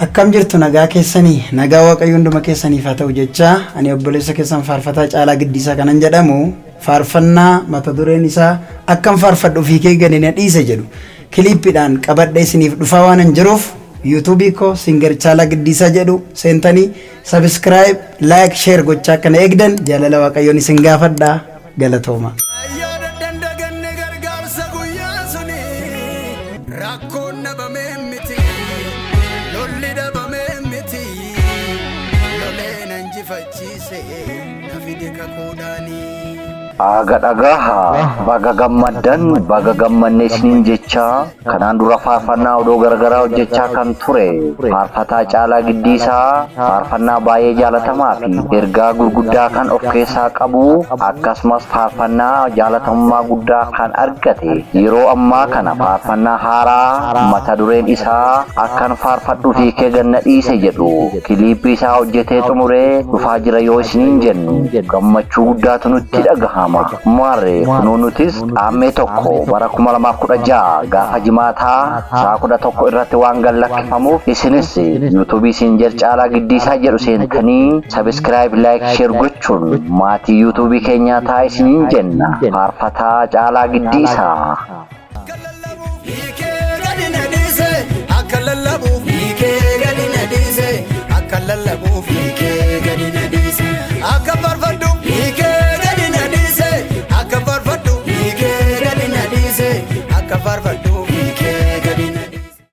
Akkam jirtu nagaa keessanii nagaa waaqayyo hunduma keessaniif haa ta'u jecha ani obboleessa keessan faarfataa Caalaa Giddiisaa kanan jedhamu faarfannaa mata dureen isaa akkam faarfadhu fi kee gadi na dhiise jedhu kiliippiidhaan qabadhee isiniif dhufaa waan jiruuf YouTube ko singer Caalaa Giddiisaa jedhu seentanii subscribe like share gochaa kana eegdan jaalala waaqayyoon isin gaafadhaa galatooma. Aga dhagaha baga gammaddan baga gammanne isiniin jecha kanaan dura faarfannaa odoo garagaraa hojjechaa kan ture faarfataa Caalaa Giddiisaa faarfannaa baay'ee jaalatamaa fi ergaa gurguddaa kan of keessaa qabu akkasumas faarfannaa jaalatamummaa guddaa kan argate yeroo ammaa kana faarfannaa haaraa mata dureen isaa akkan faarfadhu fi kee gadi na dhiise jedhu kiliippii isaa hojjetee xumuree dhufaa jira yoo isiniin jennu gammachuu guddaatu nutti dhagahama. Maarree kunuunutis qaamee tokko bara 2016 gaafa jimaataa saa 11 irratti waan gallakkifamuuf isinis YouTube singer Caalaa Giddiisaa jedhu seentanii subscribe like share gochuun maatii YouTube keenyaa ta'aa isiniin jenna faarfataa Caalaa Giddiisaa.